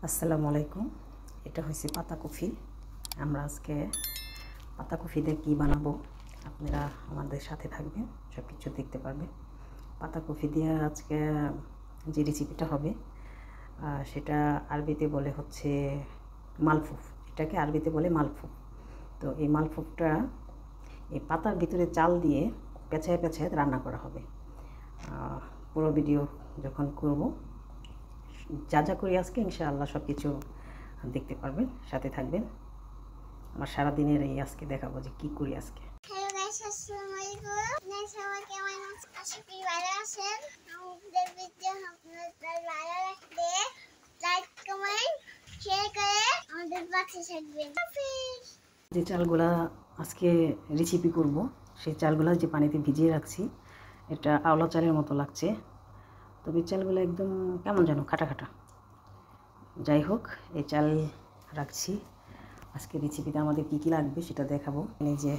আসসালামু আলাইকুম। এটা হচ্ছে পাতাকপি। আমরা আজকে পাতাকপি দিয়ে কী বানাবো আপনারা আমাদের সাথে থাকবেন, সব কিছু দেখতে পারবেন। পাতাকপি দিয়ে আজকে যে রেসিপিটা হবে সেটা আরবিতে বলে হচ্ছে মালফুফ। এটাকে আরবিতে বলে মালফুফ। তো এই মালফুফটা এই পাতার ভিতরে চাল দিয়ে পেঁচায় পেঁচায় রান্না করা হবে। পুরো ভিডিও যখন করব যা যা করি আজকে ইনশাআল্লাহ সব কিছু দেখতে পারবেন, সাথে থাকবেন। আমার সারাদিনের এই আজকে দেখাবো যে কী করি আজকে। হ্যালো গাইস, আসসালামু আলাইকুম। আপনারা সবাই কেমন আছেন? আশা করি ভালো আছেন। আমাদের ভিডিও আপনাদের ভালো লাগলে লাইক, কমেন্ট, শেয়ার করে আমাদের পাশে থাকবেন। যে চালগুলা আজকে রেসিপি করব সেই চালগুলা যে পানিতে ভিজিয়ে রাখছি, এটা আওলা চালের মতো লাগছে, তবে চালগুলো একদম কেমন যেন খাটা খাটা। যাই হোক, এই চাল রাখছি। আজকে রেসিপিতে আমাদের কী কী লাগবে সেটা দেখাবো। এই যে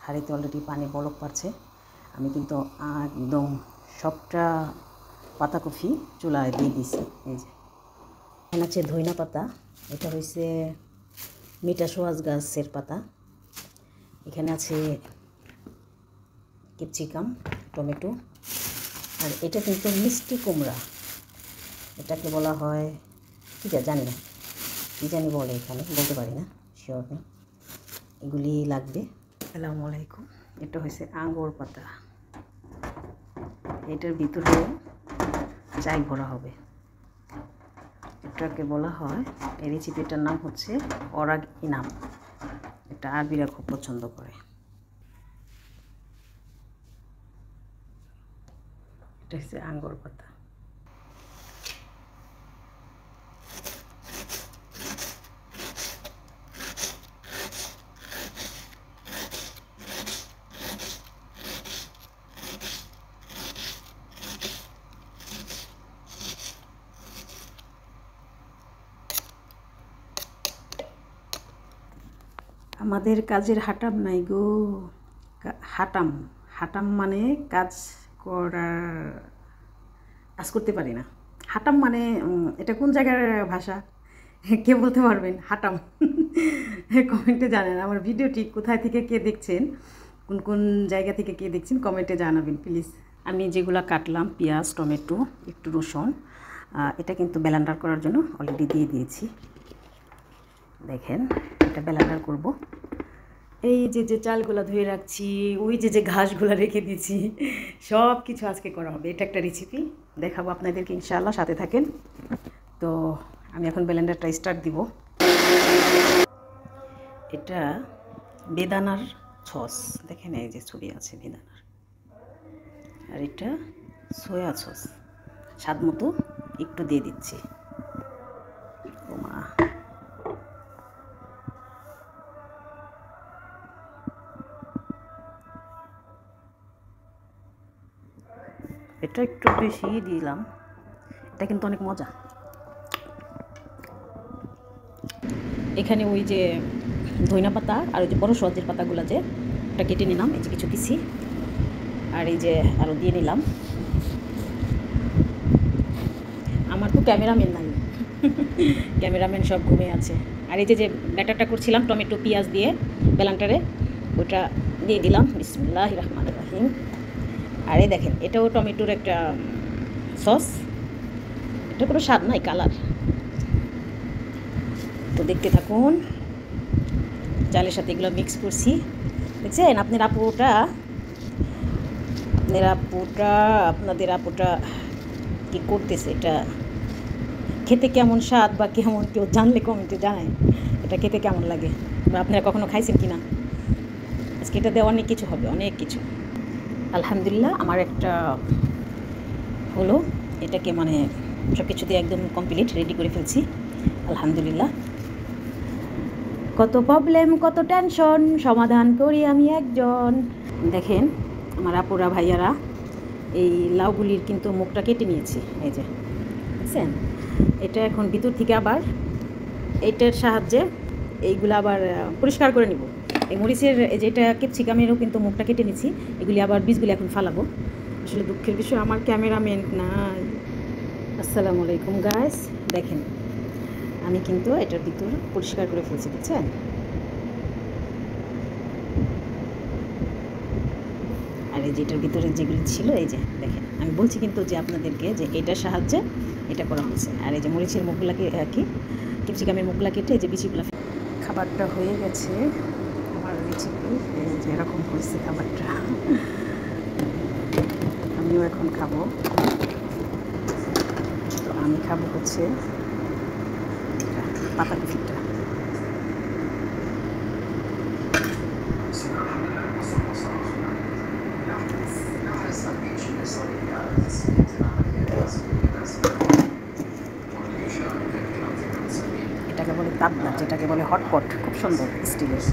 হাঁড়িতে অলরেডি পানি বলক পাচ্ছে। আমি কিন্তু একদম সবটা পাতাকপি চুলায় দিয়ে দিয়েছি। এই যে এখানে আছে ধইনা পাতা, এটা হচ্ছে মিঠা সোয়াজ গাছের পাতা। এখানে আছে ক্যাপসিকাম, টমেটো, আর এটা কিন্তু মিষ্টি কুমড়া। এটাকে বলা হয় কী জানি না, কী জানি বলে, এখানে বলতে পারি না, শিওর নেই। এগুলি লাগবে। আসসালামু আলাইকুম। এটা হচ্ছে আঙ্গুর পাতা, এটার ভিতরে চাল ভরা হবে। এটাকে বলা হয়, এই রেসিপিটার নাম হচ্ছে অরাগ ইনাম। এটা আরবিরা খুব পছন্দ করে। এটা হচ্ছে আঙ্গুর পাতা। আমাদের কাজের হাটাম নাই গো। হাটাম হাটাম মানে কাজ করতে পারি না। হাটাম মানে এটা কোন জায়গার ভাষা কে বলতে পারবেন? হাটাম কমেন্টে জানান। আমার ভিডিওটি কোথায় থেকে কে দেখছেন, কোন কোন জায়গা থেকে কে দেখছেন কমেন্টে জানাবেন প্লিজ। আমি যেগুলো কাটলাম, পেঁয়াজ, টমেটো, একটু রসুন, এটা কিন্তু ব্লেন্ডার করার জন্য অলরেডি দিয়ে দিয়েছি। দেখেন, এটা ব্লেন্ডার করব। এই যে চালগুলো ধুয়ে রাখছি, ওই যে ঘাসগুলো রেখে দিয়েছি, সব কিছু আজকে করা হবে। এটা একটা রেসিপি দেখাবো আপনাদেরকে ইনশাআল্লাহ, সাথে থাকেন। তো আমি এখন ব্লেন্ডারটা স্টার্ট দিব। এটা বেদানার সস, দেখেন এই যে ছড়ি আছে বেদানার, আর এটা সয়া সস স্বাদ মতো একটু দিয়ে দিচ্ছি। ও মা, এটা একটু বেশি দিলাম। এটা কিন্তু অনেক মজা। এখানে ওই যে ধইনা পাতা আর ওই যে বড় সজের পাতাগুলো যে ওটা কেটে নিলাম, এই যে কিছু কিছু, আর এই যে আরও দিয়ে নিলাম। আমার তো ক্যামেরাম্যান নাই, ক্যামেরাম্যান সব ঘুমিয়ে আছে। আর এই যে ব্যাটারটা করছিলাম টমেটো পেঁয়াজ দিয়ে ব্লেন্ডারে, ওটা দিয়ে দিলাম। বিসমিল্লাহির রহমানির রহিম। আর এই দেখেন, এটাও টমেটোর একটা সস, এটা কোনো স্বাদ নাই, কালার। তো দেখতে থাকুন। চালের সাথে এগুলো মিক্স করছি, দেখছেন? আপনাদের আপুটা কি করতেছে, এটা খেতে কেমন স্বাদ বা কেমন কেউ জানলে কমেন্টে জানায় এটা খেতে কেমন লাগে, বা আপনারা কখনো খাইছেন কি না। আজকে এটা দিয়ে অনেক কিছু হবে, অনেক কিছু। আলহামদুলিল্লাহ, আমার একটা হলো, এটাকে মানে সব কিছু দিয়ে একদম কমপ্লিট রেডি করে ফেলছি। আলহামদুলিল্লাহ। কত প্রবলেম, কত টেনশন সমাধান করি আমি একজন। দেখেন আমার আপুরা ভাইয়ারা, এই লাউগুলির কিন্তু মুখটা কেটে নিয়েছি, এই যে বুঝছেন। এটা এখন ভিতর থেকে আবার এইটার সাহায্যে এইগুলো আবার পরিষ্কার করে নিব। এই মরিচের যেটা ক্যাপসিকামেরও কিন্তু মুখটা কেটে নিয়েছি, এগুলি আবার বীজগুলি এখন ফালাবো। আসলে দুঃখের বিষয় আমার ক্যামেরাম্যান নাই। আসসালামু আলাইকুম গাইস। দেখেন আমি কিন্তু এটার ভিতর পরিষ্কার করে ফেলছি, বুঝছেন? আর এই যেটার ভিতরে যেগুলি ছিল, এই যে দেখেন, আমি বলছি কিন্তু যে আপনাদেরকে যে এটার সাহায্যে এটা করা হয়েছে। আর এই যে মরিচের মুখগুলাকে কি ক্যাপসিকামের মুখগুলা কেটে এই যে বিচিগুলা। খাবারটা হয়ে গেছে, আমার রেসিপি এই যে এরকম হয়েছে খাবারটা। আমিও এখন খাবো। তো আমি খাবো হচ্ছে পাতাকপিটা। এটাকে বলে তাবলা, যেটাকে বলে হটপট, খুব সুন্দর স্টিলের।